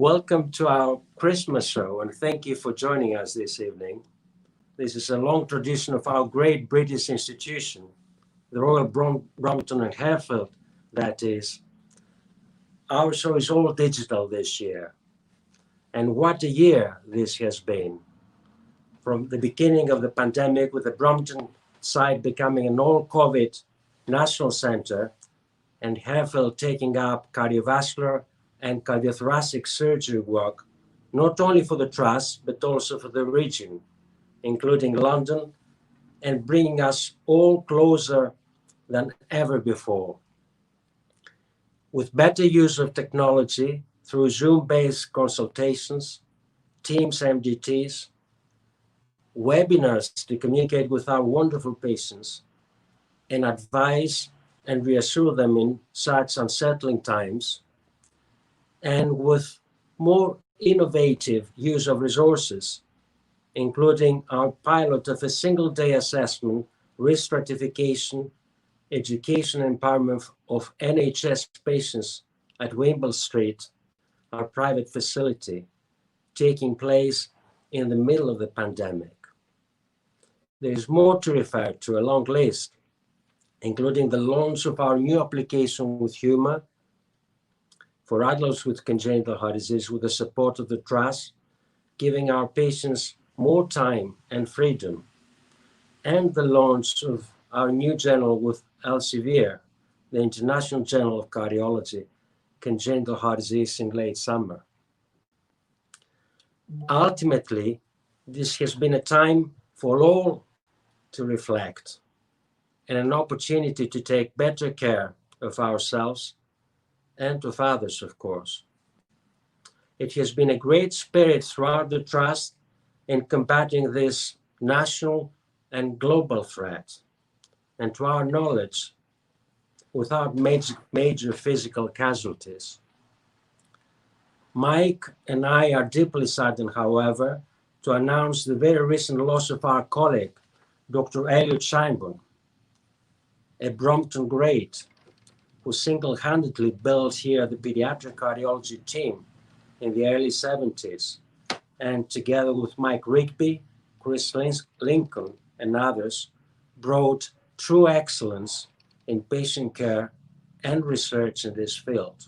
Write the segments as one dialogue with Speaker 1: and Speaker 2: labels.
Speaker 1: Welcome to our Christmas show, and thank you for joining us this evening. This is a long tradition of our great British institution, the Royal Brompton and Harefield, that is. Our show is all digital this year. And what a year this has been. From the beginning of the pandemic, with the Brompton site becoming an all-COVID national centre, and Harefield taking up cardiovascular and cardiothoracic surgery work, not only for the Trust, but also for the region, including London, and bringing us all closer than ever before. With better use of technology through Zoom-based consultations, Teams MDTs, webinars to communicate with our wonderful patients and advise and reassure them in such unsettling times, and with more innovative use of resources, including our pilot of a single-day assessment, risk stratification, education and empowerment of NHS patients at Wimble Street, our private facility, taking place in the middle of the pandemic. There is more to refer to, a long list, including the launch of our new application with Humour for adults with congenital heart disease with the support of the Trust, giving our patients more time and freedom, and the launch of our new journal with Elsevier, the International Journal of Cardiology, Congenital Heart Disease in late summer. Ultimately, this has been a time for all to reflect and an opportunity to take better care of ourselves and of others, of course. It has been a great spirit throughout the Trust in combating this national and global threat, and to our knowledge, without major physical casualties. Mike and I are deeply saddened, however, to announce the very recent loss of our colleague, Dr. Elliot Scheinborn, a Brompton great who single-handedly built here the pediatric cardiology team in the early 70s, and together with Mike Rigby, Chris Lincoln, and others, brought true excellence in patient care and research in this field.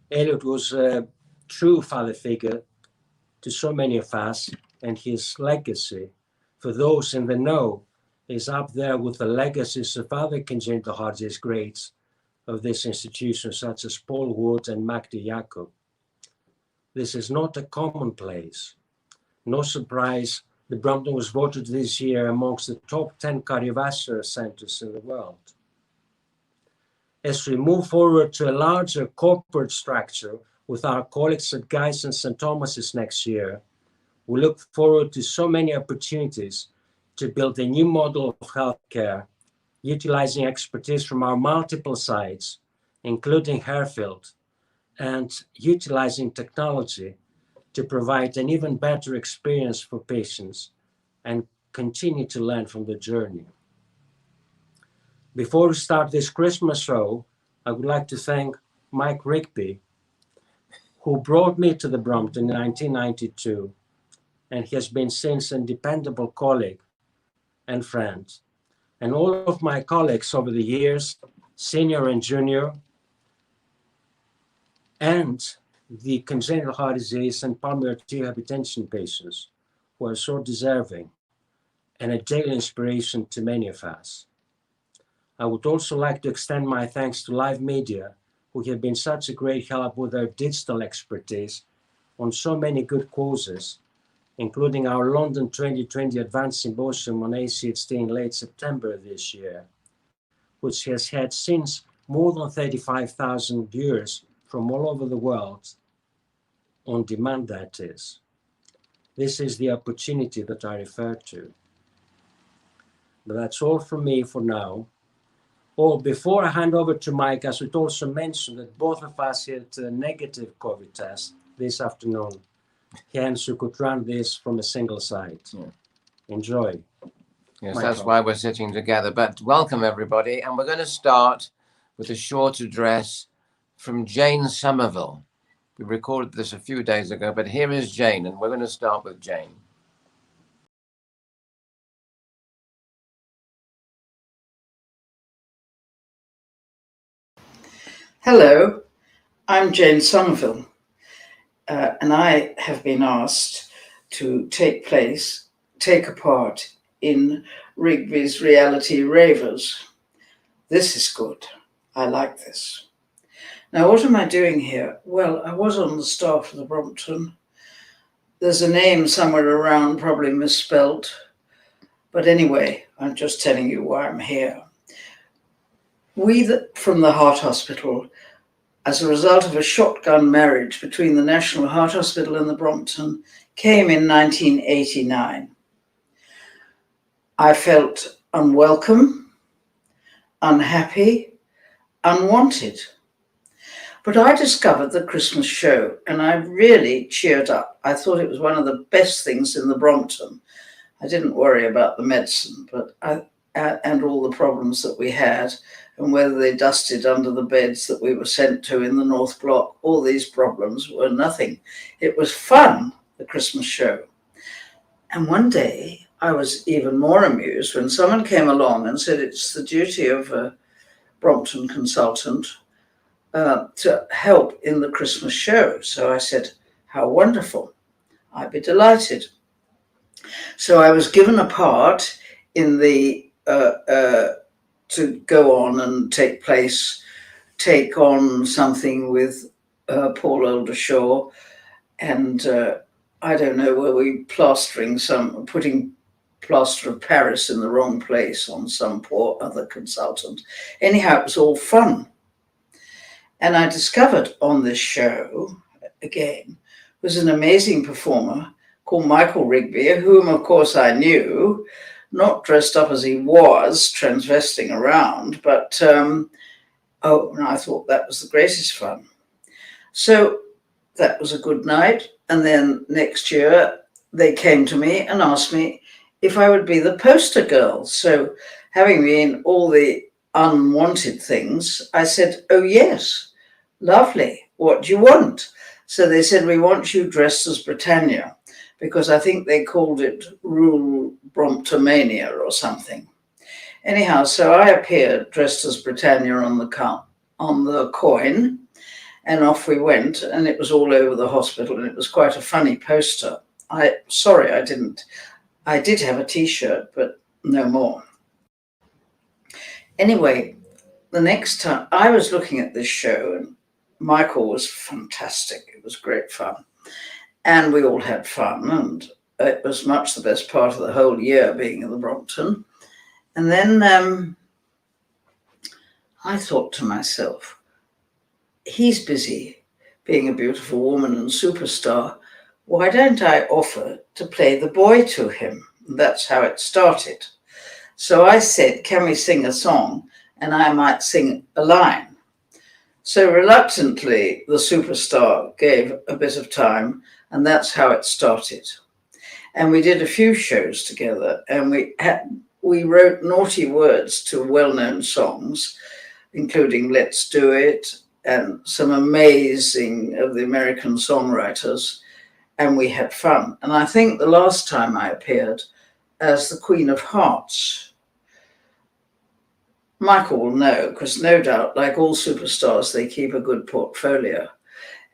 Speaker 1: Elliot was a true father figure to so many of us, and his legacy, for those in the know, is up there with the legacies of other congenital heart disease greats of this institution, such as Paul Wood and Magdi Yacob. This is not a commonplace. No surprise, the Brompton was voted this year amongst the top 10 cardiovascular centers in the world. As we move forward to a larger corporate structure with our colleagues at Guy's and St. Thomas's next year, we look forward to so many opportunities to build a new model of healthcare, utilizing expertise from our multiple sites, including Harefield, and utilizing technology to provide an even better experience for patients and continue to learn from the journey. Before we start this Christmas show, I would like to thank Mike Rigby, who brought me to the Brompton in 1992, and he has been since a dependable colleague and friend. And all of my colleagues over the years, senior and junior, and the congenital heart disease and pulmonary arterial hypertension patients who are so deserving and a daily inspiration to many of us. I would also like to extend my thanks to Live Media, who have been such a great help with their digital expertise on so many good causes, including our London 2020 Advanced Symposium on ACHD in late September this year, which has had since more than 35,000 viewers from all over the world, on demand that is. This is the opportunity that I refer to. But that's all from me for now. Oh, before I hand over to Mike, I should also mention that both of us had a negative COVID test this afternoon. Hence, you could run this from a single site. Yeah. Enjoy.
Speaker 2: Yes, that's why we're sitting together. But welcome, everybody. And we're going to start with a short address from Jane Somerville, We recorded this a few days ago, but here is Jane, and we're going to start with Jane.
Speaker 3: Hello, I'm Jane Somerville, and I have been asked to take a part in Rigby's Reality Ravers. This is good. I like this. Now, what am I doing here? Well, I was on the staff of the Brompton. There's a name somewhere around, probably misspelt. But anyway, I'm just telling you why I'm here. We from the Heart Hospital, as a result of a shotgun marriage between the National Heart Hospital and the Brompton, came in 1989. I felt unwelcome, unhappy, unwanted. But I discovered the Christmas show and I really cheered up. I thought it was one of the best things in the Brompton. I didn't worry about the medicine, and all the problems that we had, and whether they dusted under the beds that we were sent to in the North Block. All these problems were nothing. It was fun, the Christmas show. And one day I was even more amused when someone came along and said it's the duty of a Brompton consultant to help in the Christmas show. So I said, how wonderful. I'd be delighted. So I was given a part in the to go on and take on something with Paul Oldershaw, and I don't know, were we putting plaster of Paris in the wrong place on some poor other consultant. Anyhow, it was all fun. And I discovered on this show, again, was an amazing performer called Michael Rigby, whom of course I knew, not dressed up as he was, transvesting around, but and I thought that was the greatest fun. So that was a good night. And then next year they came to me and asked me if I would be the poster girl. So having been all the unwanted things, I said, oh yes, lovely. What do you want? So they said, we want you dressed as Britannia, because I think they called it Rule Bromptomania or something. Anyhow, so I appeared dressed as Britannia on the coin, and off we went, and it was all over the hospital, and it was quite a funny poster. I did have a T-shirt, but no more. Anyway, the next time I was looking at this show, and Michael was fantastic. It was great fun. And we all had fun, and it was much the best part of the whole year being in the Brompton. And then I thought to myself, he's busy being a beautiful woman and superstar. Why don't I offer to play the boy to him? And that's how it started. So I said, can we sing a song? And I might sing a line. So reluctantly, the superstar gave a bit of time, and that's how it started. And we did a few shows together, and we wrote naughty words to well-known songs, including Let's Do It and some amazing of the American songwriters, and we had fun. And I think the last time I appeared as the Queen of Hearts, Michael will know, because no doubt, like all superstars, they keep a good portfolio.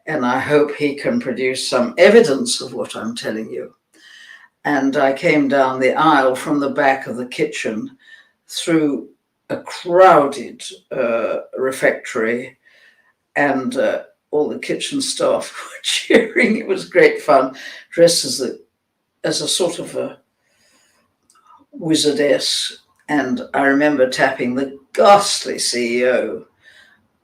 Speaker 3: And I hope he can produce some evidence of what I'm telling you. And I came down the aisle from the back of the kitchen through a crowded refectory, and all the kitchen staff were cheering. It was great fun, dressed as a sort of a wizardess. And I remember tapping the ghastly CEO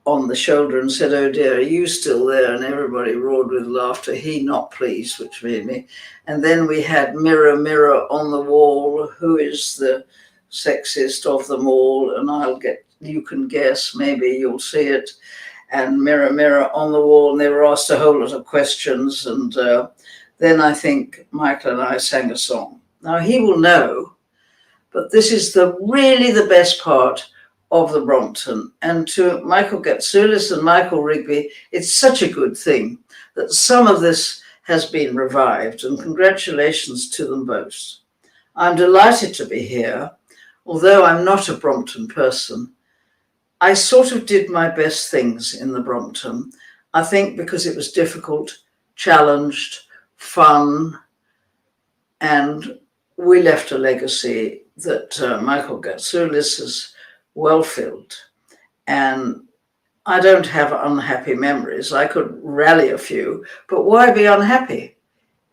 Speaker 3: on the shoulder and said, oh dear, are you still there? And everybody roared with laughter, he not pleased, which made me. And then we had Mirror, Mirror on the Wall, who is the sexiest of them all? And you can guess, maybe you'll see it. And Mirror, Mirror on the Wall, and they were asked a whole lot of questions. And then I think Michael and I sang a song. Now he will know, but this is really the best part of the Brompton. And to Michael Gatsoulis and Michael Rigby, it's such a good thing that some of this has been revived, and congratulations to them both. I'm delighted to be here. Although I'm not a Brompton person, I sort of did my best things in the Brompton. I think because it was difficult, challenged, fun, and we left a legacy that Michael Gatsoulis has well filled. And I don't have unhappy memories. I could rally a few, but why be unhappy?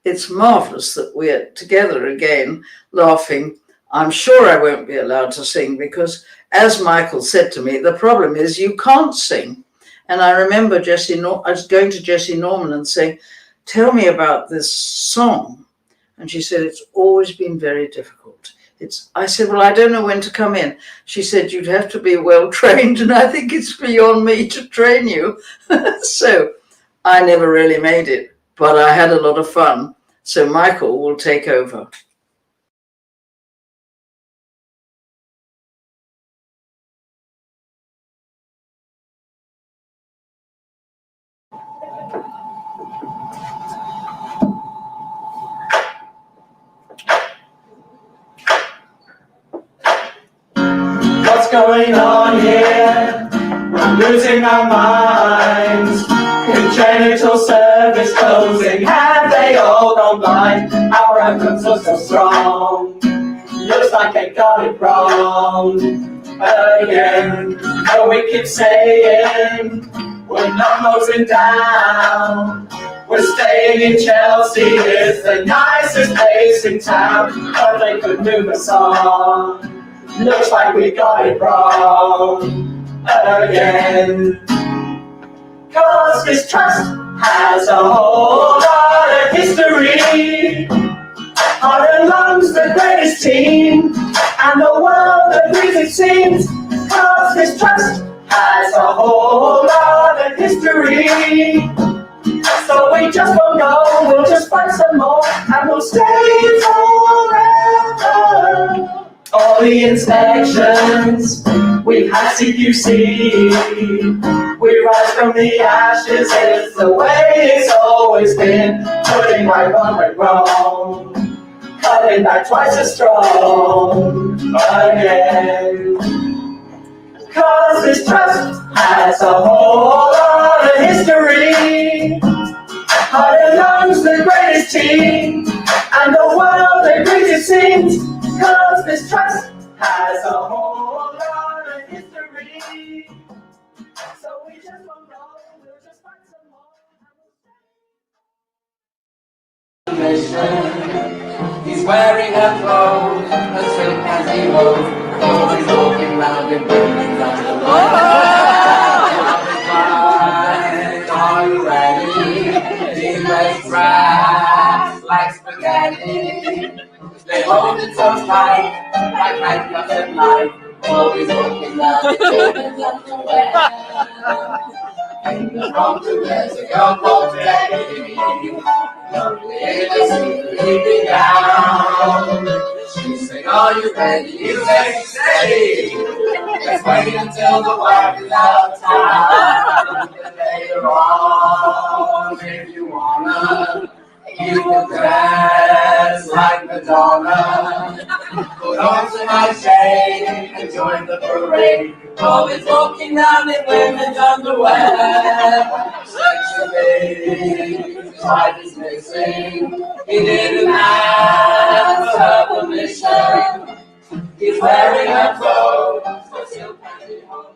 Speaker 3: It's marvelous that we're together again, laughing. I'm sure I won't be allowed to sing because, as Michael said to me, the problem is you can't sing. And I remember I was going to Jessie Norman and saying, tell me about this song. And she said, it's always been very difficult. I said, well, I don't know when to come in. She said, you'd have to be well trained, and I think it's beyond me to train you. So I never really made it, but I had a lot of fun. So Michael will take over.
Speaker 4: What's going on here? We're losing our minds. Congenital service closing. Have they all gone blind? Our efforts are so strong. Looks like they got it wrong again. But we keep saying we're not closing down. We're staying in Chelsea. It's the nicest place in town. But they could move us on. Looks like we got it wrong again. Cause this trust has a whole lot of history. Heart and lungs, the greatest team, and the world agrees it seems. Cause this trust has a whole lot of history. So we just won't go, we'll just fight some more, and we'll stay forever. All the inspections, we've had CQC. We rise from the ashes, it's the way it's always been. Putting right what went wrong, coming back twice as strong again. Cause this trust has a whole lot of history. Heart and lungs, the greatest team, and the world agrees it seems. Cause this trust has a whole lot of history. So we just won't go, we'll just find some more. He's wearing a clothes, a silk as he rose. Always walking round in buildings under Are you ready? He makes rats like spaghetti. They hold it so tight, like handcuffs at night. Always walking round the buildings underwear. In the Brompton there's a girl called Debbie. Leaving down. She said, are you ready? You say, steady. Let's wait until the wife is out of town. And later on, if you wanna, you can dress like Madonna. Put on some nice shade and join the parade. Always walking down in women's underwear. Sexually, his wife is missing. He didn't ask her permission. He's wearing her clothes, but still can't be home.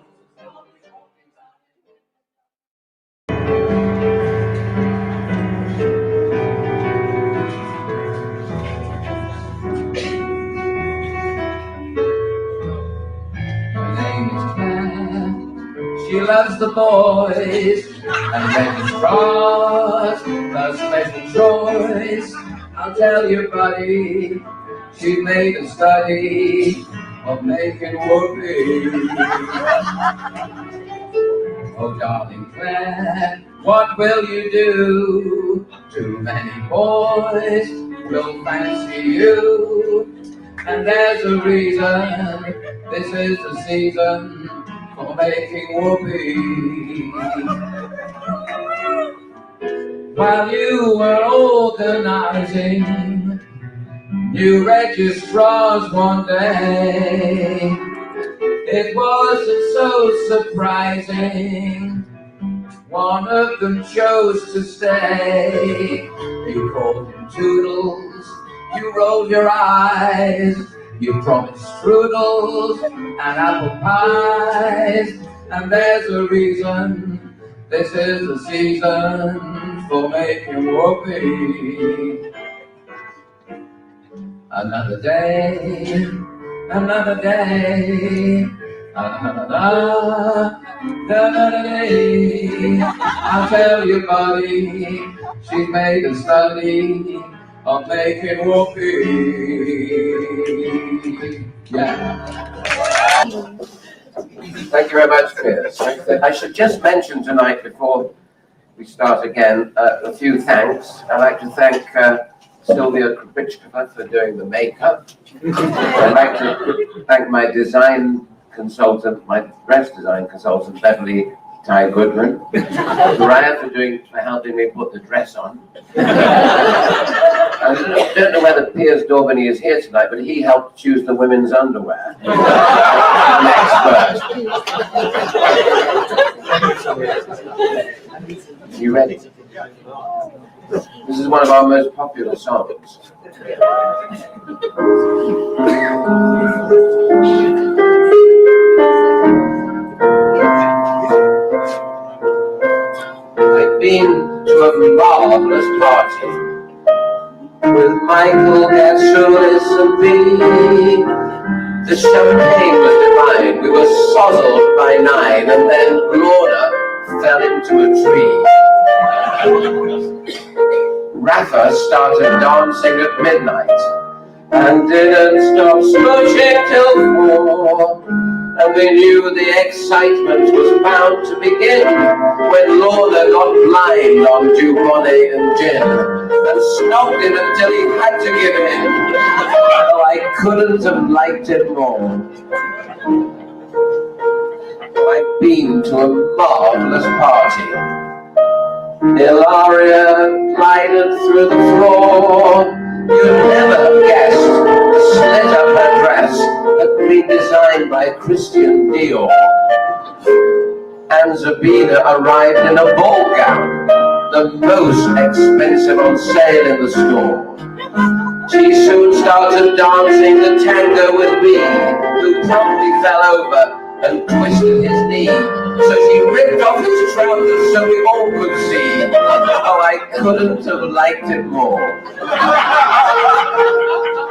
Speaker 4: She loves the boys and Redding's Cross, the special choice. I'll tell you, buddy, she made a study of making whoopee. Oh, darling Claire, what will you do? Too many boys will fancy you, and there's a reason. This is the season for making whoopee. while you were organizing new registrars one day. It wasn't so surprising, one of them chose to stay. You called him Toodles, you rolled your eyes, you promised strudels and apple pies. And there's a reason, this is the season for making whoopee. Another day, another day, another day. I'll tell you, buddy, she's made a study of making whoopee. Yeah.
Speaker 2: Thank you very much, Piers. I should just mention tonight, before we start again, a few thanks. I'd like to thank Sylvia Krupitschkova for doing the makeup. I'd like to thank my design consultant, my dress design consultant, Beverly Ty Goodman, Mariah for helping me put the dress on. I don't know whether Piers Daubeny is here tonight, but he helped choose the women's underwear. An expert. You ready? This is one of our most popular songs. I've been to a marvelous party with Michael, Gertrude, and me. The champagne was divine. We were sozzled by 9, and then Lorna fell into a tree. Rafa started dancing at midnight and didn't stop smooching till 4. And we knew the excitement was bound to begin when Lorna got blind on Dubonnet and gin and snogged him until he had to give in. Oh, I couldn't have liked it more. I've been to a marvelous party. Hilaria glided through the floor. You'd never have guessed the slit up her dress had been designed by Christian Dior. And Zabina arrived in a ball gown, the most expensive on sale in the store. She soon started dancing the tango with me, who promptly fell over and twisted his knee. So she ripped off his trousers so we all could see. Oh, I couldn't have liked it more.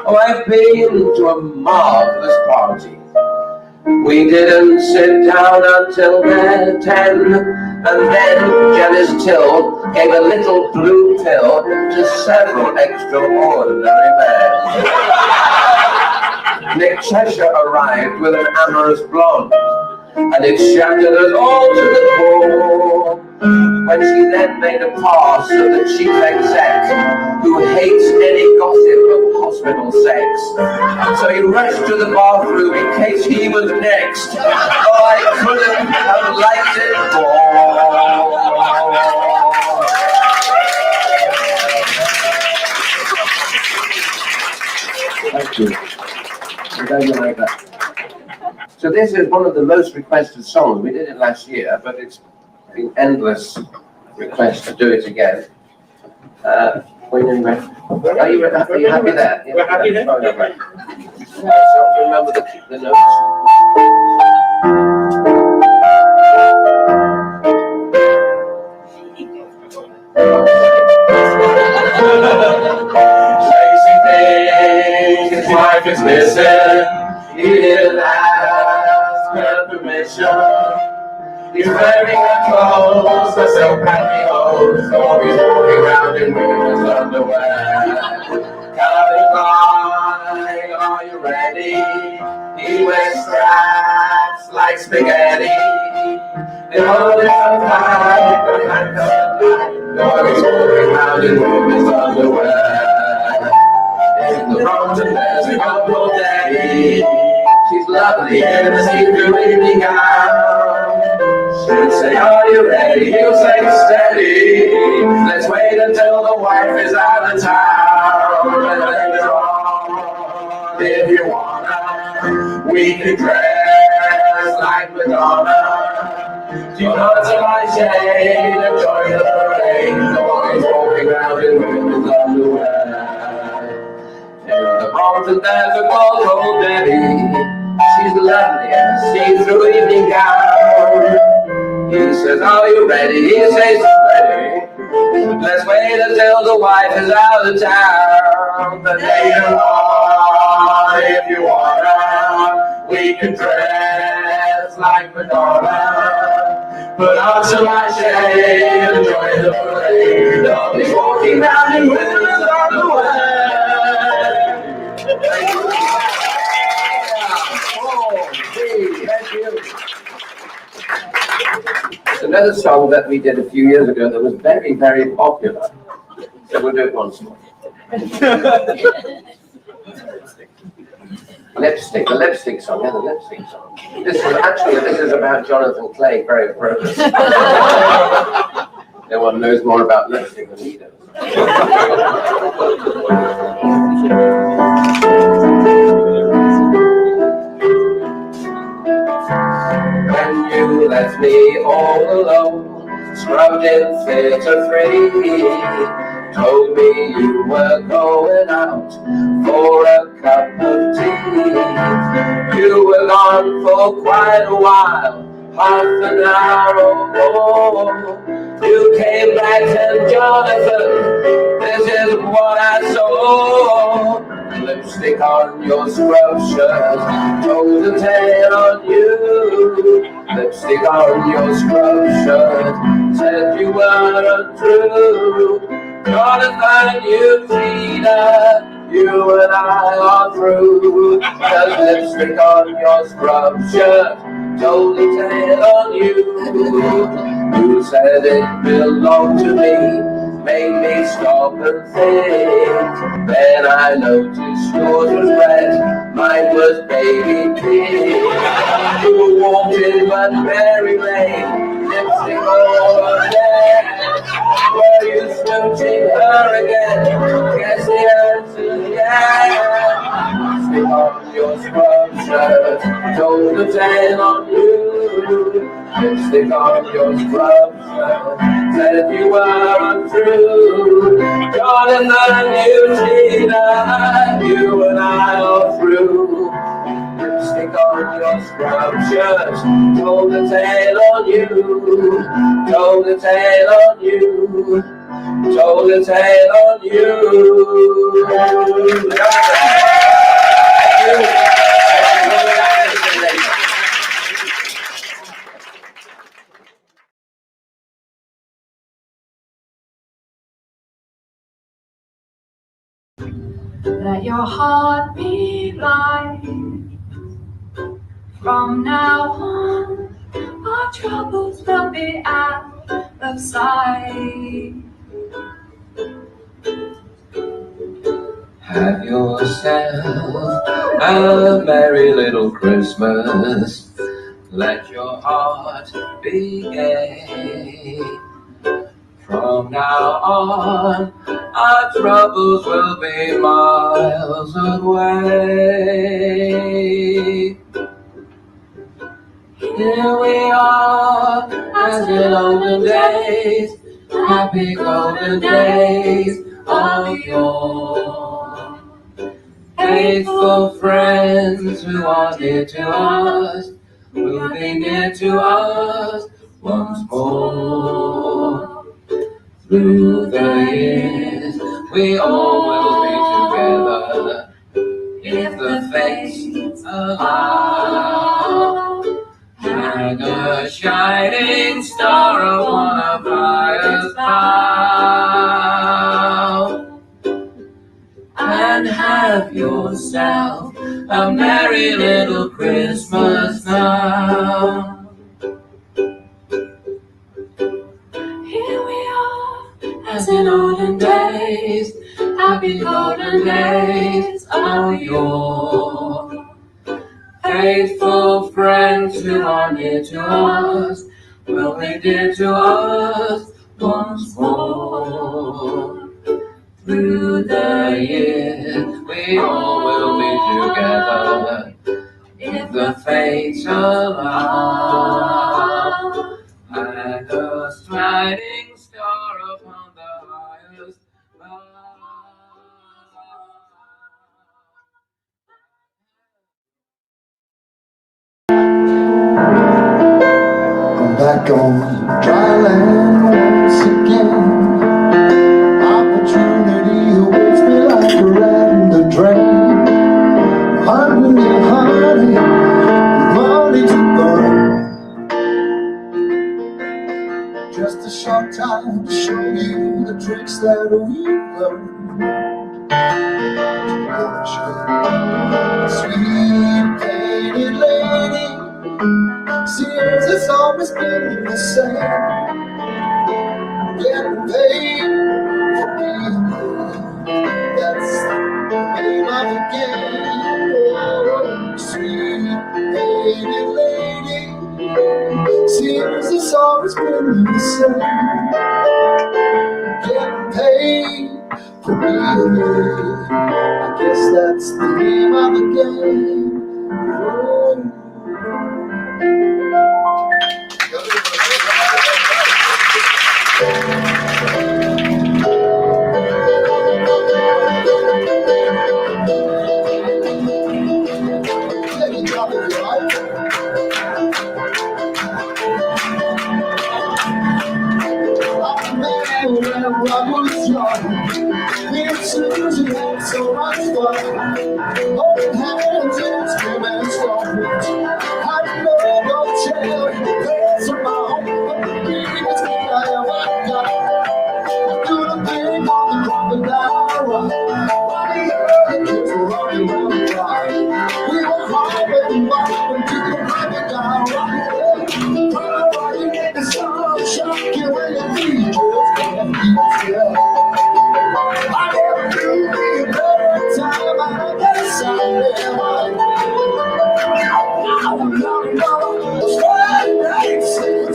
Speaker 2: Oh, I've been to a marvelous party. We didn't sit down until 10, and then Janice Till gave a little blue pill to several extraordinary men. Nick Cheshire arrived with an amorous blonde, and it shattered us all to the core. When she then made a pass at the chief exec, who hates any gossip of hospital sex. So he rushed to the bathroom in case he was next. Oh, I couldn't have liked it more. Thank you. I'm glad you like that. So this is one of the most requested songs. We did it last year, but it's been endless requests to do it again. Are you happy there?
Speaker 5: We're happy there.
Speaker 2: Oh, no, right. So remember the notes.
Speaker 4: Chasing things, his wife is missing. He didn't ask her permission. He's wearing her clothes, the silk pantyhose, so he's walking around in women's underwear. Calvin Klein, are you ready? He wears straps like spaghetti. They hold him tight, but handcuffed tight. So he's walking around in women's underwear. In the Brompton, there's a couple day. She's lovely in a see-through evening gown. Shoots
Speaker 2: say, are you ready? He'll say, steady. Let's wait until the wife is out of town. And later on, if you wanna, we can dress like Madonna. You know to my shade, enjoy the parade. The boys walking around in women's underwear. In the Brompton there's a girl called Debbie. She's lovely in a see-through evening gown. He says, are you ready? He says, ready. Let's wait until the wife is out of town. But later on, if you wanna, we can dress like Madonna. Put on some nice shade, enjoy the parade. Nobody's walking round in women's underwear. Another song that we did a few years ago that was very, very popular. So we'll do it once more. Lipstick, the lipstick song, yeah, the lipstick song. This is about Jonathan Clay, very appropriate. No one knows more about lipstick than he does. When you left me all alone, scrubbed in theatre 3, told me you were going out for a cup of tea. You were gone for quite a while, half an hour or more. You came back and Jonathan, this is what I saw. Lipstick on your scrub shirt, told a tale on you. Lipstick on your scrub shirt, said you were untrue. Jonathan, you cheater, you and I are through. There's lipstick on your scrub shirt, told a tale on you. You said it belonged to me, made me stop and think. Then I noticed yours was red, mine was baby pink. You walked in but Mary Lane, lipstick all there. Were you snooching her again? Guess the answer's yeah. Lipstick on your scrub shirt, told a tale on you. Lipstick on your scrub shirt, said if you were untrue. Jonathan, you cheater, you and I are through. Lipstick on your scrub shirt, told a tale on you. Told a tale on you. Told a tale on you. Thank you.
Speaker 5: Let your heart be light. From now on, our troubles will be out of sight.
Speaker 2: Have yourself a merry little Christmas. Let your heart be gay. From now on, our troubles will be miles away. Here we are, as in olden days, happy golden days of yore. Faithful friends who are dear to us will be near to us once more. Through the years, we all will be together if the fates allow. Hang a shining star upon a fire's bough, and have yourself a merry little Christmas now. Here we are, as in olden days, happy golden days of yore. Faithful friends who are near to us
Speaker 5: will be dear to us once more. Through the years, we all will be together, if the fates allow. And a striding star upon the highest bough.
Speaker 6: I'm back on dry land once again. Opportunity awaits me like a rat in the drain. Hunting and honey, money to burn. Just a short time to show you the tricks that we've learned. Sweet painted lady, seems it's always been the same. Getting paid for being good, that's the name of the game. Oh, sweet painted lady, seems it's always been the same. Getting paid for being good, I guess that's the name of the game. Oh. When I was young, me and Susie had so much fun, holding hands and screaming songs. I know no child, that's my home, but the biggest thing I ever got. I do the thing on the crocodile run, while the other kids were running around the block. We were hopping, bopping to the crocodile run. Party in the sun, shocking when the DJ yeah. I never knew me a better time, I guess I never. Now I'm loving all those Friday nights,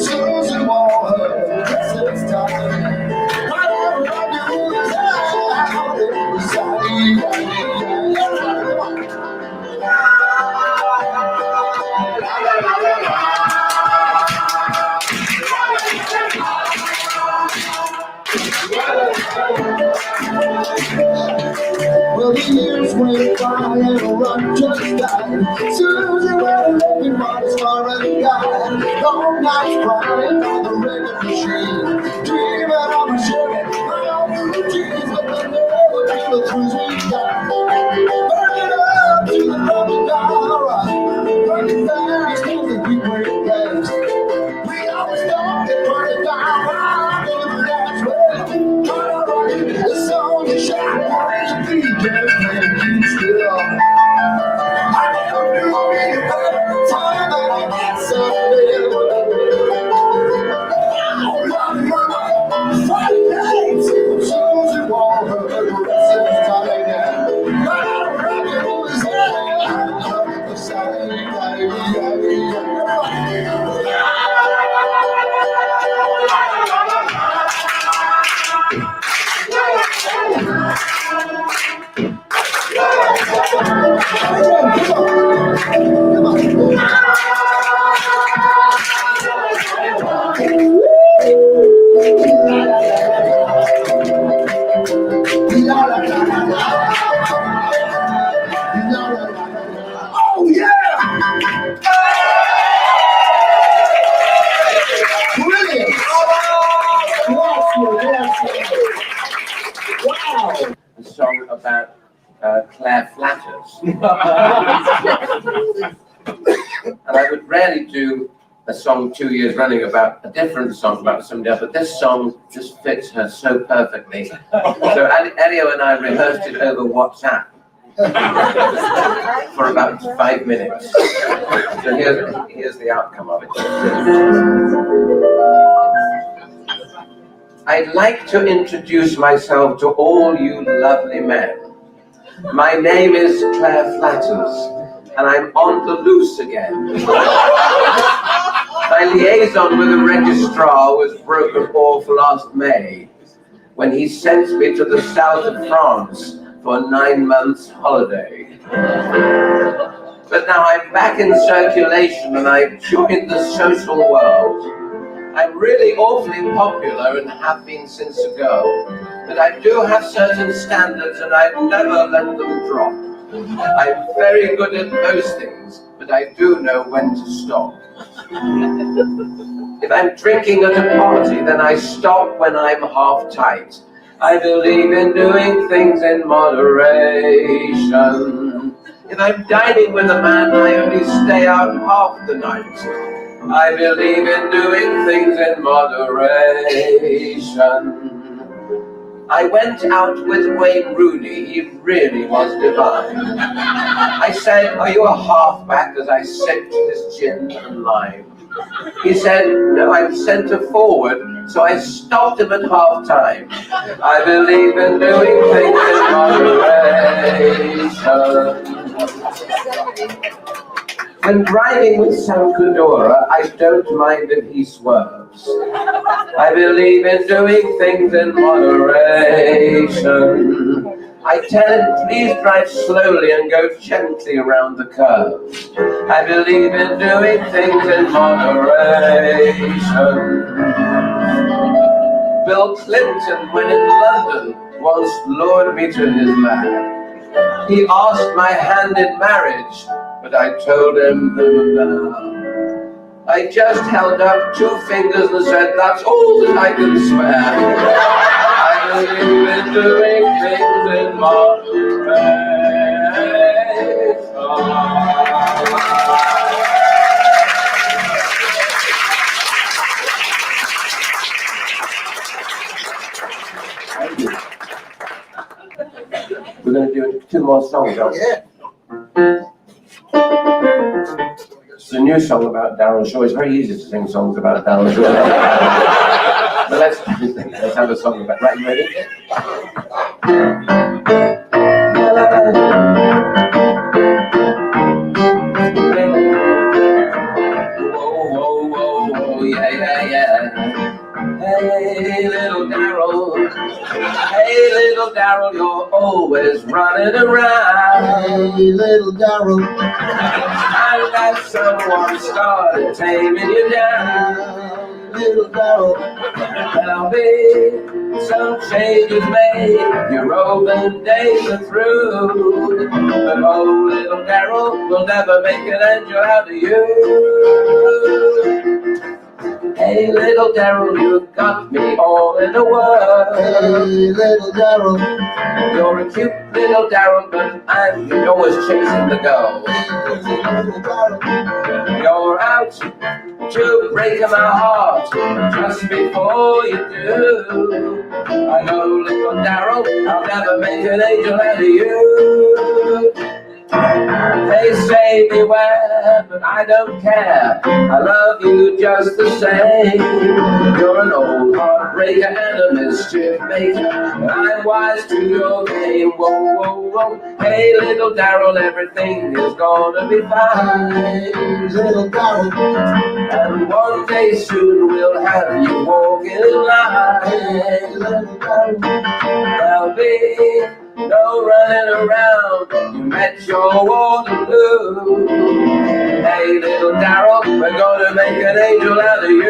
Speaker 6: Susie wore her Christmas time. Whatever I do is out in the side. Well, the years went by and a run just died. Susie went looking for the foreign guy. Long nights crying on the record machine, dreaming of a Chevy, my own blue jeans, but they never do the cruise we got. Burning up to the crocodile ride, running fast till the we break gas. We always thought that burning down ride, but that's well. The song is shot, the DJ playing keep still. I never knew me a better time, and I guess I live. Now, Friday nights, Susie wore her Christmas time. But I reckon it was the same. Oh yeah! Brilliant! Wow!
Speaker 2: A song about Claire Flatters. And I would rarely do a song 2 years running about a different song about somebody else, but this song just fits her so perfectly. So Elio and I rehearsed it over WhatsApp for about 5 minutes. So here's the outcome of it. I'd like to introduce myself to all you lovely men. My name is Claire Flatters, and I'm on the loose again. My liaison with the registrar was broken off last May when he sent me to the south of France for a 9 months holiday. But now I'm back in circulation and I've joined the social world. I'm really awfully popular and have been since a girl, but I do have certain standards and I've never let them drop. I'm very good at most things, but I do know when to stop. If I'm drinking at a party, then I stop when I'm half tight. I believe in doing things in moderation. If I'm dining with a man, I only stay out half the night. I believe in doing things in moderation. I went out with Wayne Rooney, he really was divine. I said, "Are you a halfback?" as I sipped his gin and lime. He said, "No, I'm centre forward," so I stopped him at half time. I believe in doing things in moderation. When driving with Sam Kudora, I don't mind if he swerves. I believe in doing things in moderation. I tell him, please drive slowly and go gently around the curves. I believe in doing things in moderation. Bill Clinton, when in London, once lured me to his lab. He asked my hand in marriage, but I told him no. I just held up 2 fingers and said, "That's all that I can swear." I believe in doing things in moderation. We're going to do 2 more songs, aren't we?
Speaker 6: Yeah.
Speaker 2: It's a new song about Darryl Shaw. It's very easy to sing songs about Darryl Shaw. But let's have a song about. Right, you ready? Whoa, whoa, whoa, whoa, yeah, yeah, yeah. Hey, little Darryl. Hey, little Darryl, you're always running around.
Speaker 6: Hey, little Darryl.
Speaker 2: And that someone started taming you down.
Speaker 6: Little Darryl.
Speaker 2: There'll be some changes made. Your roving days are through. But oh, little Darryl will never make an angel out of you. Hey, little Darryl, you got me all in a whirl.
Speaker 6: Hey, little Darryl.
Speaker 2: You're a cute little Darryl, but I'm always chasing the girl.
Speaker 6: Little Darryl.
Speaker 2: You're out to break my heart just before you do. I know, little Darryl, I'll never make an angel out of you. They say beware, but I don't care. I love you just the same. You're an old heartbreaker and a mischief maker, and I'm wise to your game. Whoa, whoa, whoa. Hey, little Darryl, everything is gonna be fine.
Speaker 6: Hey, little Darryl.
Speaker 2: And one day soon we'll have you walking in line.
Speaker 6: Hey, little Darryl.
Speaker 2: There'll be no running around. You met your Waterloo. Hey, little Darryl, we're gonna make an angel out of you.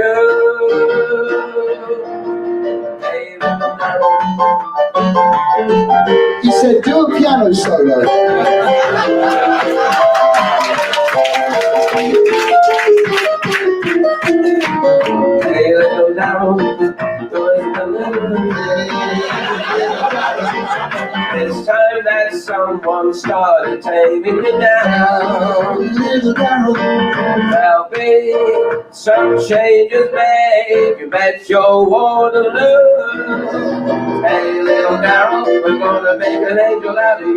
Speaker 2: Hey, little Darryl.
Speaker 6: He said, do a piano solo.
Speaker 2: Hey, little Darryl. It's time that someone started taming you down.
Speaker 6: Little Darryl.
Speaker 2: There'll be some changes made. You bet your Waterloo. Hey, little Darryl, we're gonna make an angel out of you.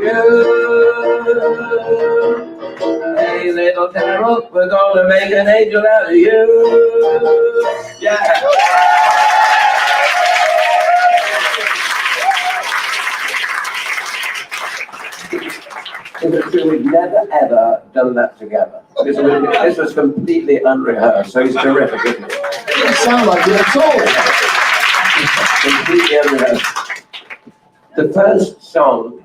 Speaker 2: Hey, little Darryl, we're gonna make an angel out of you. Yeah. We've never ever done that together. This was completely unrehearsed, so he's terrific, isn't he?
Speaker 6: It didn't sound like it at all.
Speaker 2: Completely unrehearsed. The first song,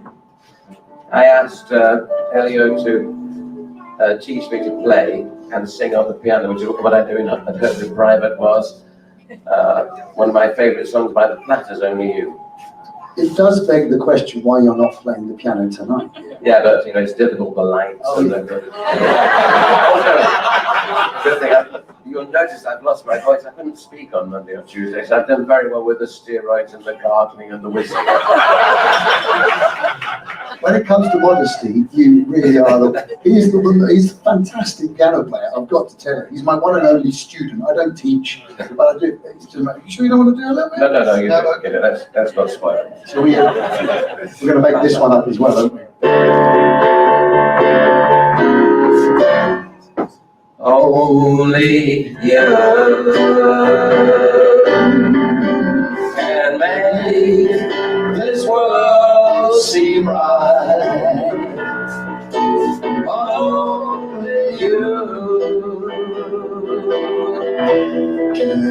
Speaker 2: I asked Elio to teach me to play and sing on the piano, which is what I do in private, was one of my favourite songs by the Platters, Only You.
Speaker 6: It does beg the question why you're not playing the piano tonight.
Speaker 2: Yeah, but you know, it's difficult, the lights. And the... Good thing you'll notice I've lost my voice. I couldn't speak on Monday or Tuesday, so I've done very well with the steroids and the gardening and the whistling.
Speaker 6: When it comes to modesty, you really are he's a fantastic piano player, I've got to tell you. He's my one and only student. I don't teach, but I do. You sure you don't want to do a little bit?
Speaker 2: No, you get it. That's not spoiled.
Speaker 6: So we're going to make this one up as well, aren't we?
Speaker 2: Only you can make this world seem right. Only you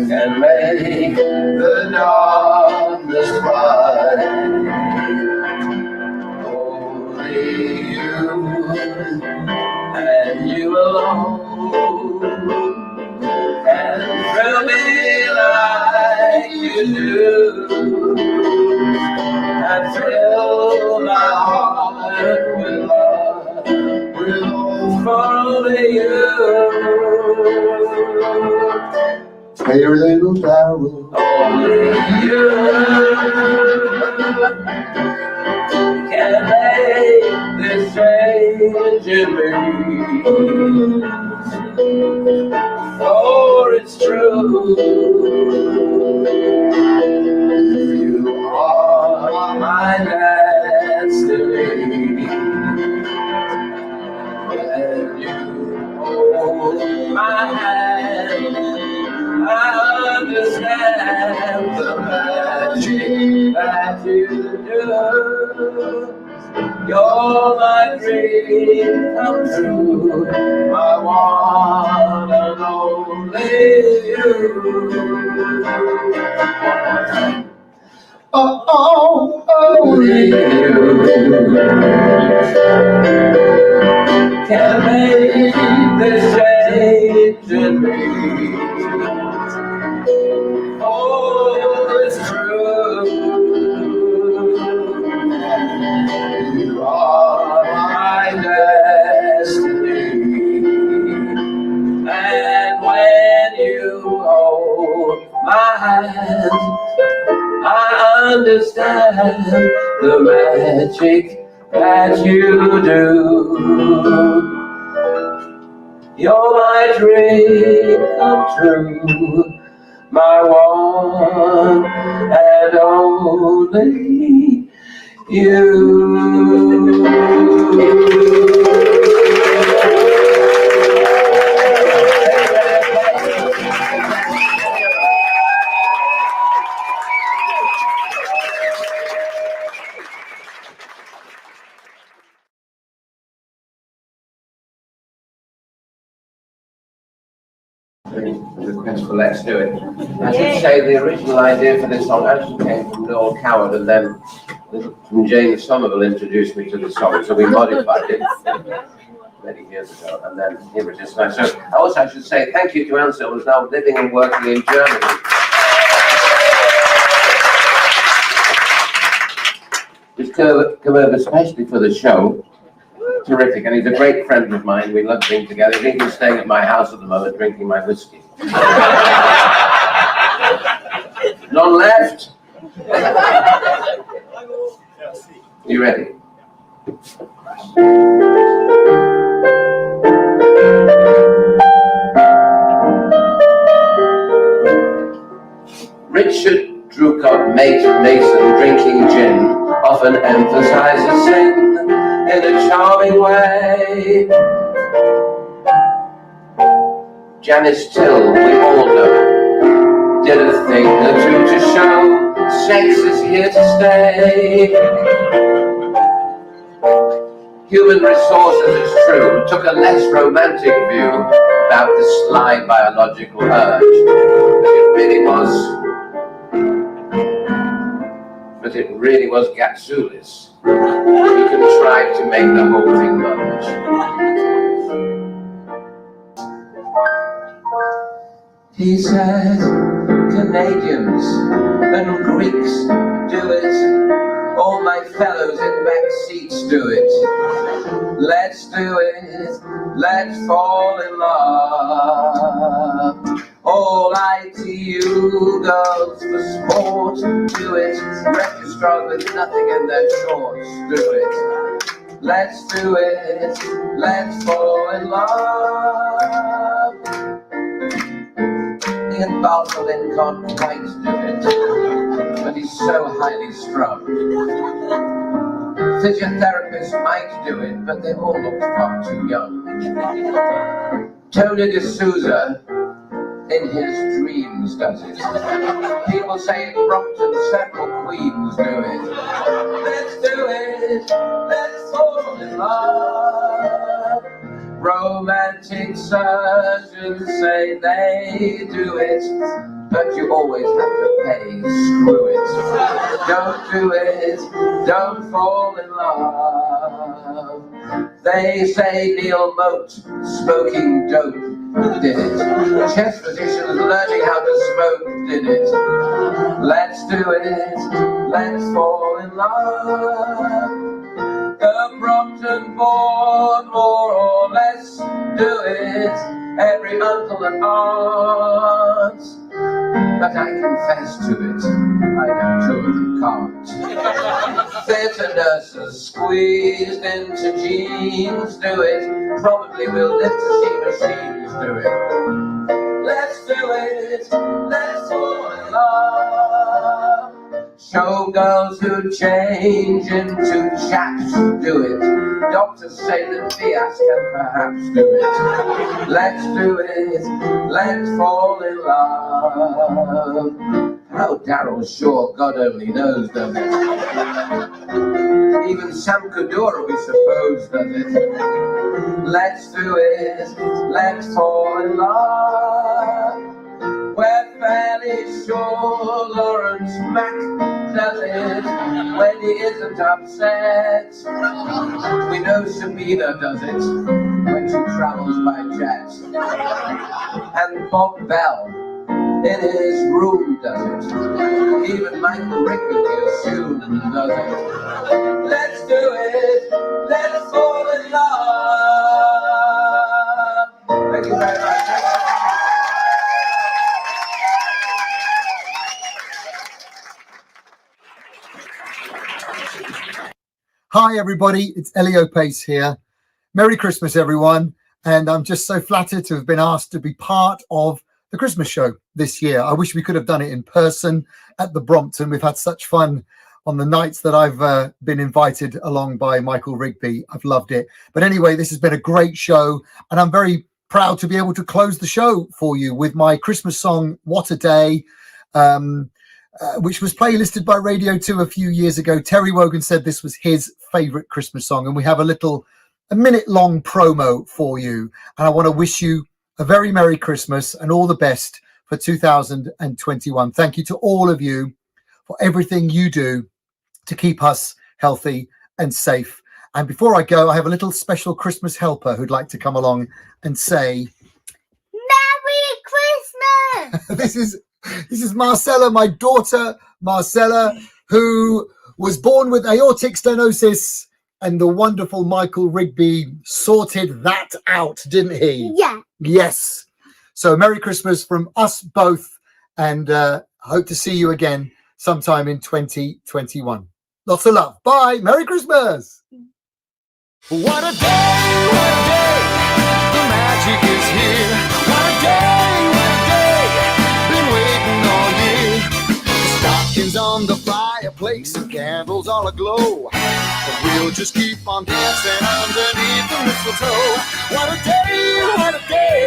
Speaker 2: can make the darkness bright. Only you and you alone can thrill me like you do, and fill my heart with love, for only you.
Speaker 6: Hey, little darling.
Speaker 2: Only you can make this change in me. For it's true, you are my destiny. When you hold my hand, I understand the magic that you do. You're my dream come true, my one and only you. Only you can make this change in me. Oh, it's true. You are my destiny, and when you hold my hand, I understand the magic that you do. You're my dream come true, my one and only you. Request for Let's Do It. I should say the original idea for this song actually came from Noel Coward, and then from Jane Somerville introduced me to the song, so we modified it many years ago, and then here it is now. So I also should say thank you to Ansel, who's now living and working in Germany. He's come over especially for the show. Terrific, and he's a great friend of mine. We love being together. He's even staying at my house at the moment, drinking my whiskey. None left? You ready? Richard Drewcott Mason drinking gin often emphasizes sin in a charming way. Janice Till, we all know, did a thing or two to show sex is here to stay. Human resources, it's true, took a less romantic view about this sly biological urge, but it really was Gatsoulis who contrived to make the whole thing merge. He said, Canadians and Greeks do it, all my fellows in back seats do it. Let's do it, let's fall in love. All ITU girls for sport do it, registrars with nothing in their shorts do it. Let's do it, let's fall in love. Ian Bartolin can't quite do it, but he's so highly strung. Physiotherapists might do it, but they all look far too young. Tony D'Souza, in his dreams, does it. People say in Brompton several queens do it. Let's do it, let's fall in love. Romantic surgeons say they do it, but you always have to pay, screw it. Don't do it, don't fall in love. They say Neil Moat, smoking dope, did it. Chest physicians learning how to smoke did it. Let's do it, let's fall in love. The Brompton board, more or less, do it. Every uncle and aunt. But I confess to it, I know two of them can't. Theatre nurses squeezed into jeans do it. Probably will live to see machines do it. Let's do it, let's fall in love. Showgirls who change into chaps do it. Doctors say that Fias can perhaps do it. Let's do it, let's fall in love. How Darryl Shaw, God only knows, does it. Even Sam Kadura, we suppose, does it. Let's do it, let's fall in love. We're fairly sure Lawrence Mack does it when he isn't upset. We know Sabina does it when she travels by jet. And Bob Bell in his room does it. Even Michael Rigby assumed does it. Let's do it, let's fall in love. Thank you very much.
Speaker 7: Hi everybody, it's Elio Pace here. Merry Christmas everyone, and I'm just so flattered to have been asked to be part of the Christmas show this year. I wish we could have done it in person at the Brompton. We've had such fun on the nights that I've been invited along by Michael Rigby. I've loved it. But anyway, this has been a great show, and I'm very proud to be able to close the show for you with my Christmas song, What a Day, which was playlisted by Radio 2 a few years ago. Terry Wogan said this was his favourite Christmas song, and we have a minute-long promo for you. And I want to wish you a very Merry Christmas and all the best for 2021. Thank you to all of you for everything you do to keep us healthy and safe. And before I go, I have a little special Christmas helper who'd like to come along and say,
Speaker 8: Merry Christmas!
Speaker 7: This is Marcella, my daughter, Marcella, who was born with aortic stenosis, and the wonderful Michael Rigby sorted that out, didn't he?
Speaker 8: Yeah.
Speaker 7: Yes. So Merry Christmas from us both, and hope to see you again sometime in 2021. Lots of love. Bye. Merry Christmas.
Speaker 6: What a day, the magic is here. What a day, been waiting all year. The stockings on the fireplace and candles all aglow. But we'll just keep on dancing underneath the mistletoe. What a day, what a day.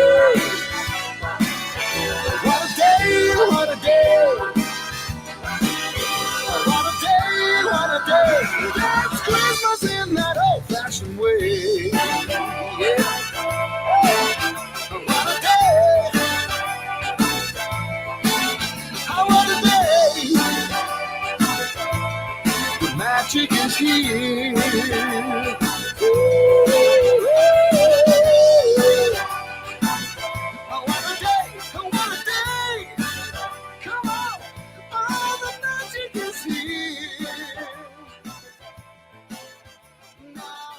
Speaker 6: What a day, what a day. What a day, what a day. That's Christmas in that old-fashioned way. magic is here. Oh, what a day, oh, what a day. Come on, oh, the magic is here. Now,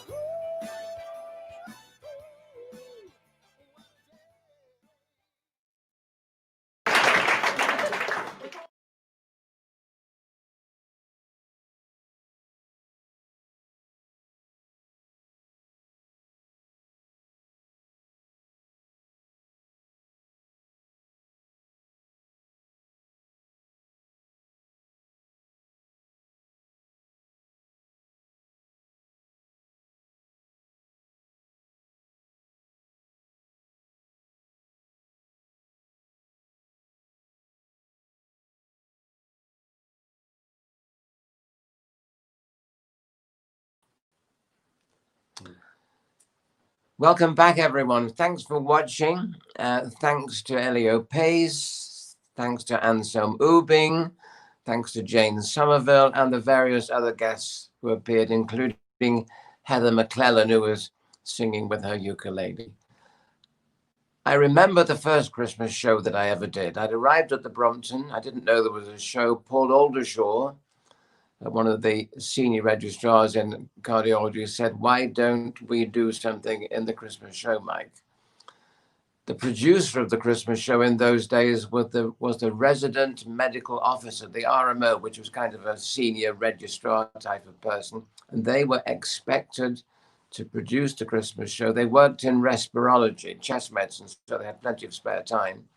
Speaker 2: Welcome back, everyone. Thanks for watching. Thanks to Elio Pace. Thanks to Anselm Ubing. Thanks to Jane Somerville and the various other guests who appeared, including Heather McClellan, who was singing with her ukulele. I remember the first Christmas show that I ever did. I'd arrived at the Brompton. I didn't know there was a show. Paul Aldershaw, one of the senior registrars in cardiology, said, "Why don't we do something in the Christmas show, Mike?" The producer of the Christmas show in those days was the resident medical officer, the RMO, which was kind of a senior registrar type of person. And they were expected to produce the Christmas show. They worked in respirology, chest medicine, so they had plenty of spare time.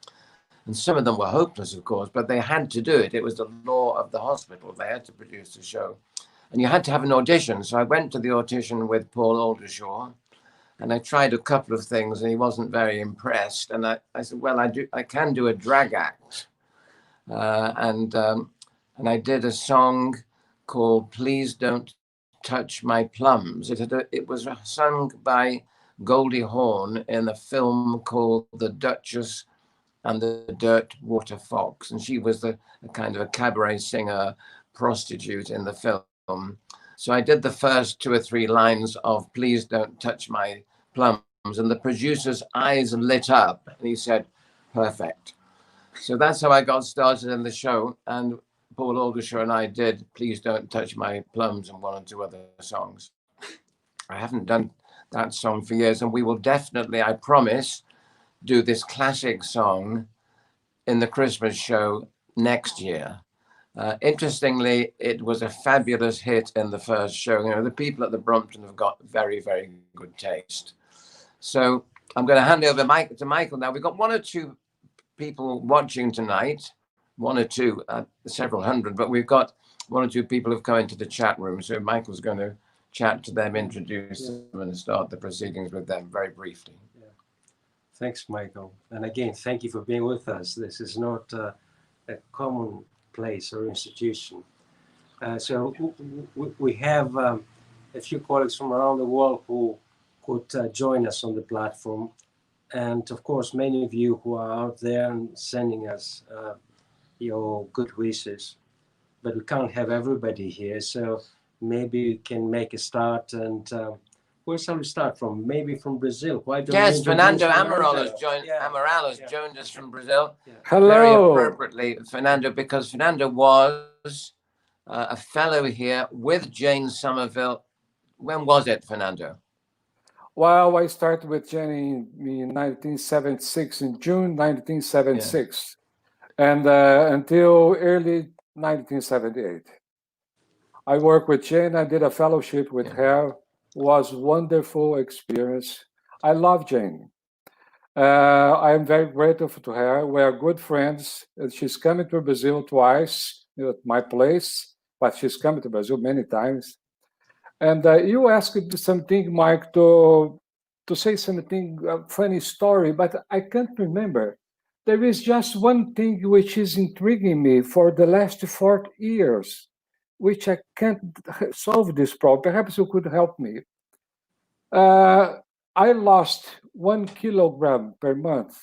Speaker 2: And some of them were hopeless, of course, but they had to do it. It was the law of the hospital. They had to produce the show. And you had to have an audition. So I went to the audition with Paul Aldershaw, and I tried a couple of things, and he wasn't very impressed. And I said, well, I can do a drag act. And I did a song called Please Don't Touch My Plums. It was sung by Goldie Hawn in a film called The Duchess and the Dirtwater Fox. And she was a kind of a cabaret singer, prostitute in the film. So I did the first 2 or 3 lines of Please Don't Touch My Plums, and the producer's eyes lit up, and he said, perfect. So that's how I got started in the show. And Paul Aldershaw and I did Please Don't Touch My Plums and 1 or 2 other songs. I haven't done that song for years, and we will definitely, I promise, do this classic song in the Christmas show next year. Interestingly, it was a fabulous hit in the first show. You know, the people at the Brompton have got very, very good taste. So I'm going to hand over to Michael now. We've got 1 or 2 people watching tonight, 1 or 2, several hundred, but we've got 1 or 2 people who've come into the chat room. So Michael's going to chat to them, introduce them, and start the proceedings with them very briefly.
Speaker 1: Thanks, Michael. And again, thank you for being with us. This is not a common place or institution. So we have a few colleagues from around the world who could join us on the platform. And of course, many of you who are out there and sending us your good wishes. But we can't have everybody here. So maybe we can make a start. And where shall we start from? Maybe from Brazil. Why don't
Speaker 2: Yes,
Speaker 1: we
Speaker 2: Fernando
Speaker 1: introduce
Speaker 2: Amaral has joined.
Speaker 1: Yeah.
Speaker 2: Amaral has
Speaker 1: Yeah.
Speaker 2: joined us from Brazil.
Speaker 1: Yeah.
Speaker 2: Very
Speaker 9: Hello.
Speaker 2: appropriately, Fernando, because Fernando was a fellow here with Jane Somerville. When was it, Fernando?
Speaker 9: Well, I started with Jenny in 1976, in June 1976, and until early 1978. I worked with Jane. I did a fellowship with her. Was wonderful experience. I love Jane. I am very grateful to her. We are good friends. She's coming to Brazil twice at my place, but she's coming to Brazil many times. And you asked something, Mike, to say something, funny story, but I can't remember. There is just one thing which is intriguing me for the last 4 years, which I can't solve this problem. Perhaps you could help me. I lost 1 kilogram per month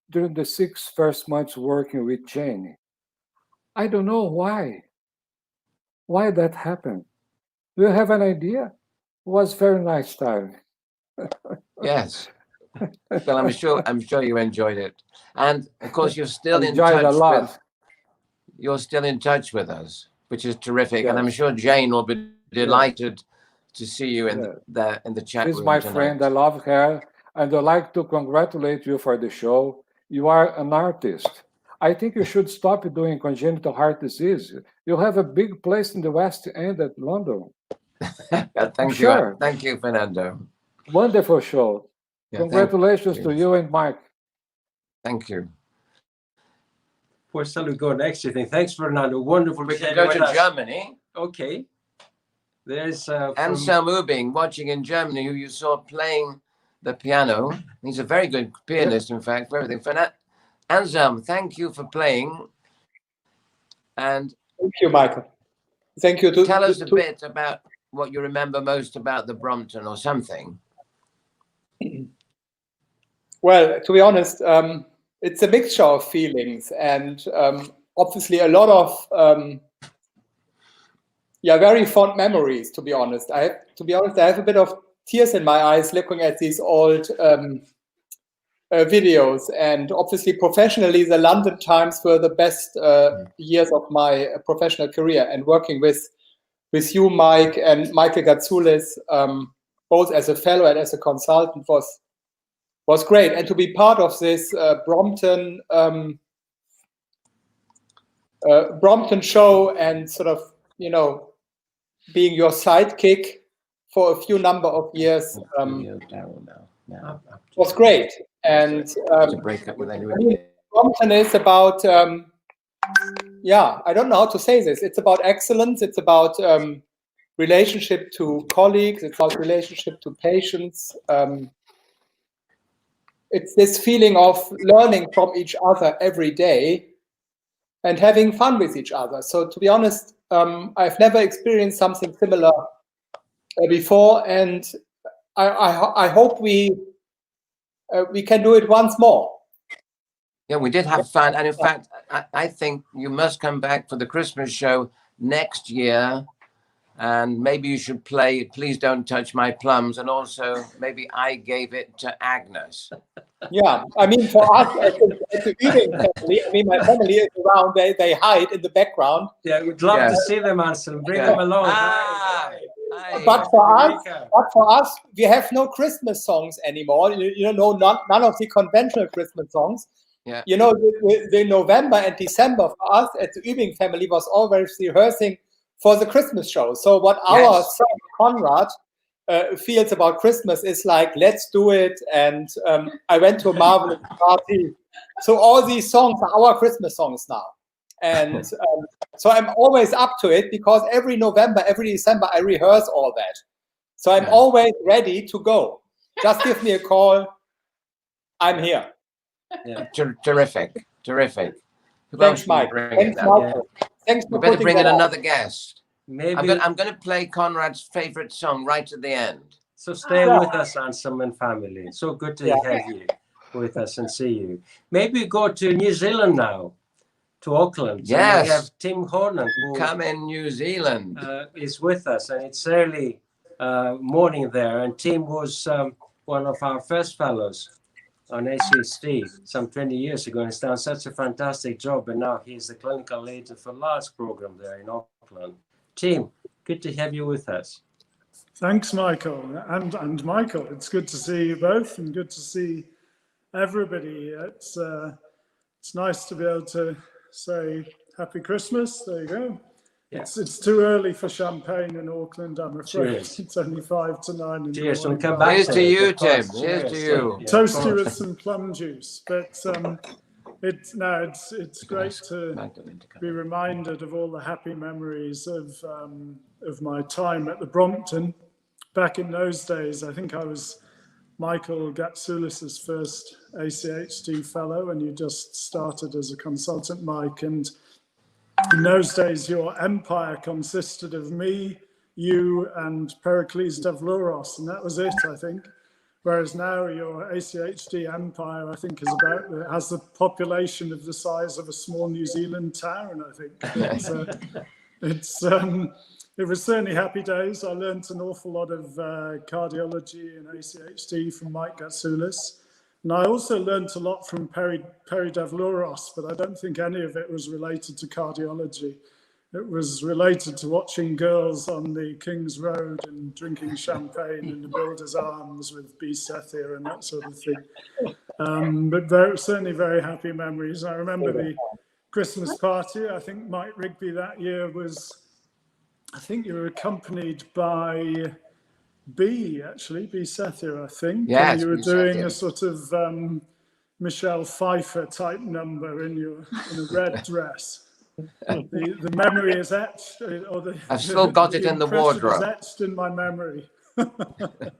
Speaker 9: during the 6 first months working with Jane. I don't know why that happened. Do you have an idea? It was very nice time.
Speaker 2: Yes. Well, I'm sure you enjoyed it, and of course you're still in
Speaker 9: Enjoyed a
Speaker 2: touch
Speaker 9: lot.
Speaker 2: with. You're still in touch with us, which is terrific, and I'm
Speaker 9: Yes.
Speaker 2: sure Jane will be delighted to see you in the chat
Speaker 9: She's
Speaker 2: room
Speaker 9: my
Speaker 2: tonight.
Speaker 9: friend. I love her, and I'd like to congratulate you for the show. You are an artist. I think you should stop doing congenital heart disease. You have a big place in the West End at London.
Speaker 2: Thank you,
Speaker 9: Sure.
Speaker 2: thank you, Fernando.
Speaker 9: Wonderful show.
Speaker 2: Yeah,
Speaker 9: Congratulations to you and Mike.
Speaker 2: Thank you.
Speaker 1: Where shall we go next, you think? Thanks, Fernando. Wonderful.
Speaker 2: We can go to Germany.
Speaker 1: Okay. There's
Speaker 2: Anselm Ubing, watching in Germany, who you saw playing the piano. He's a very good pianist, in fact, for everything. Anselm, thank you for playing. And
Speaker 10: thank you, Michael. Thank you.
Speaker 2: Tell us a bit about what you remember most about the Brompton or something.
Speaker 10: Well, to be honest, it's a mixture of feelings, and obviously a lot of very fond memories. To be honest, I have a bit of tears in my eyes looking at these old videos, and obviously professionally, the London times were the best years of my professional career, and working with you, Mike, and Michael Gatsoulis, both as a fellow and as a consultant was great. And to be part of this Brompton show and sort of, being your sidekick for a few number of years was great. And Brompton is about, I don't know how to say this. It's about excellence. It's about relationship to colleagues. It's about relationship to patients. It's this feeling of learning from each other every day and having fun with each other. So to be honest, I've never experienced something similar before, and I hope we can do it once more.
Speaker 2: Yeah, we did have fun, and in fact, I think you must come back for the Christmas show next year, and maybe you should play Please Don't Touch My Plums, and also maybe I Gave It to Agnes.
Speaker 10: Yeah, I mean, for us as a eating family, I mean, my family is around, they hide in the background.
Speaker 1: Yeah, we'd love to see them, Anselm. Bring them along.
Speaker 10: But for us, we have no Christmas songs anymore. None of the conventional Christmas songs.
Speaker 2: Yeah.
Speaker 10: The November and December for us at the Übing family was always rehearsing for the Christmas show. So what our son Conrad feels about Christmas is like, let's do it. And I went to a marvelous party. So all these songs are our Christmas songs now. And so I'm always up to it, because every November, every December, I rehearse all that. So I'm always ready to go. Just give me a call. I'm here.
Speaker 2: Yeah. Terrific.
Speaker 10: Thanks, Mike. Thanks, Michael. Thanks for
Speaker 2: we better bring in
Speaker 10: that
Speaker 2: another guest.
Speaker 1: Maybe
Speaker 2: I'm going to play Conrad's favorite song right at the end.
Speaker 1: So stay with us, Anselm and family. So good to have you with us and see you. Maybe go to New Zealand now, to Auckland.
Speaker 2: Yes.
Speaker 1: We have Tim Hornan, who
Speaker 2: come in New Zealand,
Speaker 1: is with us, and it's early morning there. And Tim was one of our first fellows on ACSD some 20 years ago, and has done such a fantastic job. And now he's the clinical lead for large program there in Auckland. Tim, good to have you with us.
Speaker 11: Thanks, Michael, and Michael. It's good to see you both, and good to see everybody. It's nice to be able to say Happy Christmas. There you go. Yeah. It's too early for champagne in Auckland, I'm afraid. Cheers. It's only 5 to 9 in
Speaker 1: Cheers,
Speaker 11: the morning.
Speaker 1: Come back
Speaker 2: Here's to you, Tim. Here's to you.
Speaker 11: Toast you with some plum juice. But it's great to be reminded of all the happy memories of my time at the Brompton. Back in those days, I think I was Michael Gatsoulis' first ACHD fellow, and you just started as a consultant, Mike. And in those days, your empire consisted of me, you, and Pericles Davlouros, and that was it, I think. Whereas now your ACHD empire, I think, has the population of the it was certainly happy days. I learned an awful lot of cardiology and ACHD from Mike Gatsoulis. And I also learned a lot from Perry Davlouros, but I don't think any of it was related to cardiology. It was related to watching girls on the King's Road and drinking champagne in the Builder's Arms with B. Sethia and that sort of thing. But certainly very happy memories. I remember the Christmas party. I think Mike Rigby that year was, I think you were accompanied by B Sethia, I think.
Speaker 2: Yes,
Speaker 11: and you were
Speaker 2: B.
Speaker 11: doing
Speaker 2: Sethia.
Speaker 11: a sort of Michelle Pfeiffer type number in a red dress. The memory is etched.
Speaker 2: I've still got it in the wardrobe.
Speaker 11: Is etched in my memory. It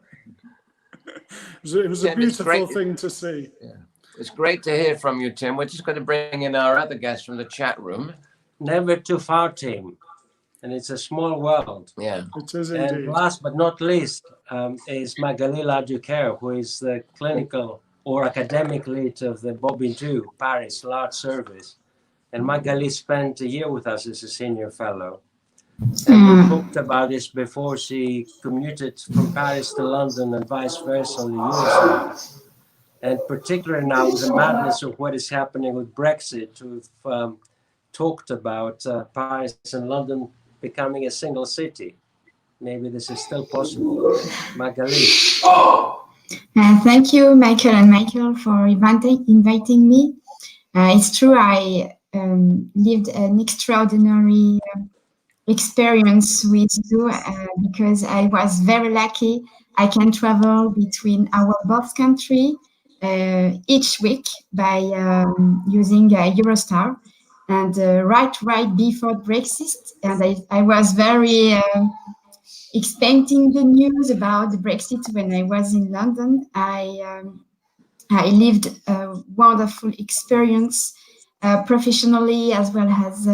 Speaker 11: was a beautiful thing to see.
Speaker 2: Yeah. It's great to hear from you, Tim. We're just going to bring in our other guests from the chat room.
Speaker 1: Never too far, Tim. And it's a small world.
Speaker 2: Yeah.
Speaker 11: It is
Speaker 1: and
Speaker 11: indeed.
Speaker 1: last but not least is Magali Laducaire, who is the clinical or academic lead of the Bobbin 2 Paris Large Service. And Magali spent a year with us as a senior fellow. And we talked about this before she commuted from Paris to London and vice versa on the Eurostar. And particularly now with the madness of what is happening with Brexit, we've talked about Paris and London becoming a single city. Maybe this is still possible. Magali.
Speaker 8: Thank you, Michael and Michael, for inviting me. It's true, I lived an extraordinary experience with you because I was very lucky. I can travel between our both country each week by using Eurostar. And right before Brexit, and I was very expecting the news about the Brexit when I was in London. I lived a wonderful experience professionally as well as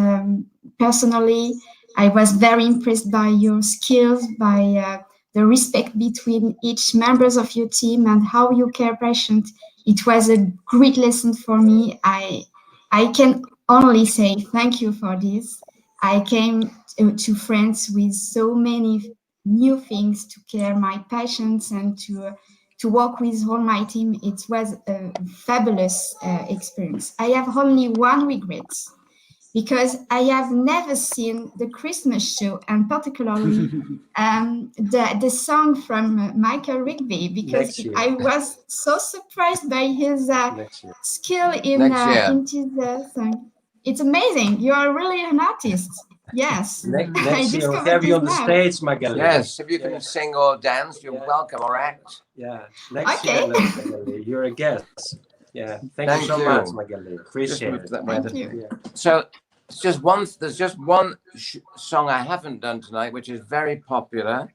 Speaker 8: personally. I was very impressed by your skills, by the respect between each members of your team and how you care patient. It was a great lesson for me. I can only say thank you for this. I came to France with so many new things to care my patients and to work with all my team. It was a fabulous experience. I have only one regret, because I have never seen the Christmas show, and particularly the song from Michael Rigby, because I was so surprised by his skill in his song. It's amazing. You are really an artist. Yes.
Speaker 1: Next year we'll have you on the stage, Magali.
Speaker 2: Yes, if you can sing or dance, you're welcome, or act.
Speaker 1: Yeah, next year, Magali, you're a guest. Yeah, thank you so much, Magali. Appreciate it.
Speaker 8: Thank you.
Speaker 2: So there's just one song I haven't done tonight, which is very popular.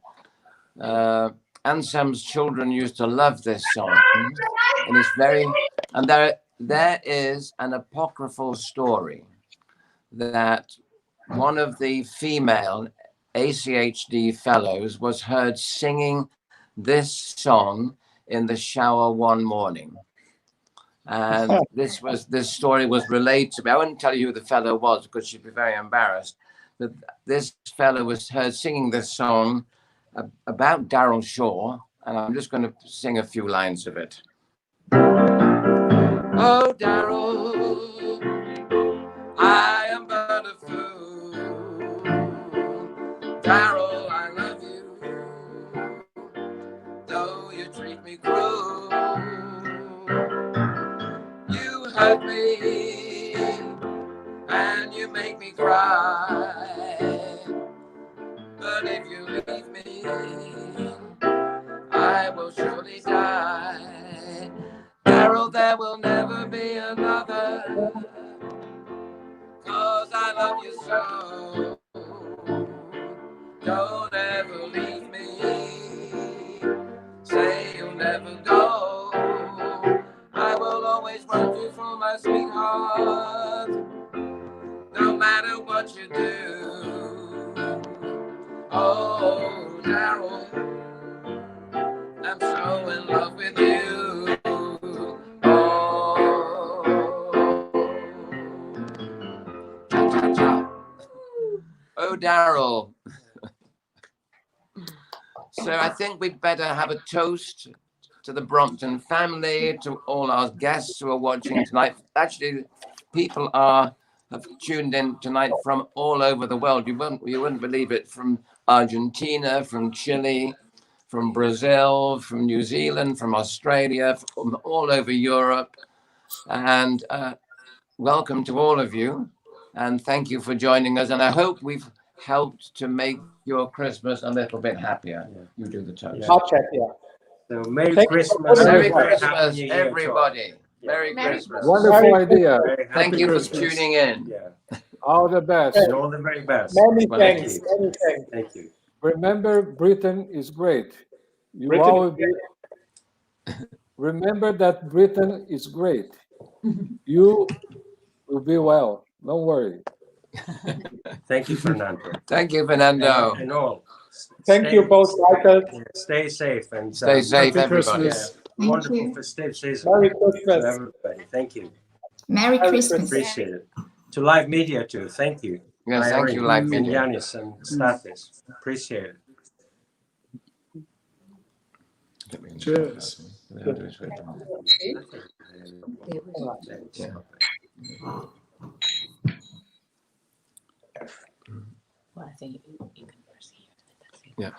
Speaker 2: Anselm's children used to love this song, and it's there is an apocryphal story that one of the female ACHD fellows was heard singing this song in the shower one morning. And this story was relayed to me. I wouldn't tell you who the fellow was because she'd be very embarrassed. But this fellow was heard singing this song about Darrell Shaw, and I'm just going to sing a few lines of it. Oh, Darrell, I am but a fool. Darrell, I love you, though you treat me cruel. You hurt me, and you make me cry. But if you leave me, I will surely die. Darrell, there will never be another, 'cause I love you so. Don't ever leave me. Say you'll never go. I will always want you for my sweetheart, no matter what you do. Oh, Darrell, I'm so in love with you. Oh, cha cha cha. Oh, Darrell. So I think we'd better have a toast to the Brompton family, to all our guests who are watching tonight. Actually, people have tuned in tonight from all over the world. You wouldn't believe it, from Argentina, from Chile, from Brazil, from New Zealand, from Australia, from all over Europe. And welcome to all of you. And thank you for joining us. And I hope we've helped to make your Christmas a little bit happier.
Speaker 1: Yeah.
Speaker 2: You do the toast.
Speaker 10: Much happier.
Speaker 1: So Merry
Speaker 10: Thank you.
Speaker 1: Christmas.
Speaker 2: Merry
Speaker 1: and Happy
Speaker 2: Christmas,
Speaker 1: New Year to all.
Speaker 2: everybody.
Speaker 1: Yeah.
Speaker 2: Merry
Speaker 8: Merry
Speaker 2: Christmas.
Speaker 9: Wonderful idea.
Speaker 1: Very
Speaker 2: Thank
Speaker 1: happy
Speaker 2: you for
Speaker 1: Christmas.
Speaker 2: tuning in.
Speaker 1: Yeah.
Speaker 9: All the best.
Speaker 1: And all the very best.
Speaker 10: Many
Speaker 2: Well,
Speaker 10: thanks.
Speaker 1: thank you.
Speaker 10: Many thanks.
Speaker 1: Thank you.
Speaker 9: Remember, Britain is great. You
Speaker 10: Britain is
Speaker 9: always remember that Britain is great. You will be well. Don't worry.
Speaker 1: Thank you, Fernando.
Speaker 2: Thank you, Fernando.
Speaker 1: And all.
Speaker 10: Thank
Speaker 1: Stay-
Speaker 10: you both, Michael.
Speaker 1: Yeah, stay safe and
Speaker 2: Stay safe,
Speaker 11: Happy
Speaker 2: everybody.
Speaker 11: Christmas.
Speaker 1: Yeah, wonderful
Speaker 8: you.
Speaker 1: festive season
Speaker 10: Merry
Speaker 1: to
Speaker 10: Christmas.
Speaker 1: everybody. Thank you.
Speaker 8: Merry
Speaker 10: Merry
Speaker 8: Christmas.
Speaker 1: Appreciate it. To live media too. Thank you.
Speaker 2: Yes, thank you,
Speaker 1: Irene
Speaker 2: Live
Speaker 1: and
Speaker 2: Media.
Speaker 1: Yanis and Stathis. Appreciate it.
Speaker 11: Cheers.
Speaker 12: Well, I think you can proceed.
Speaker 2: Yeah.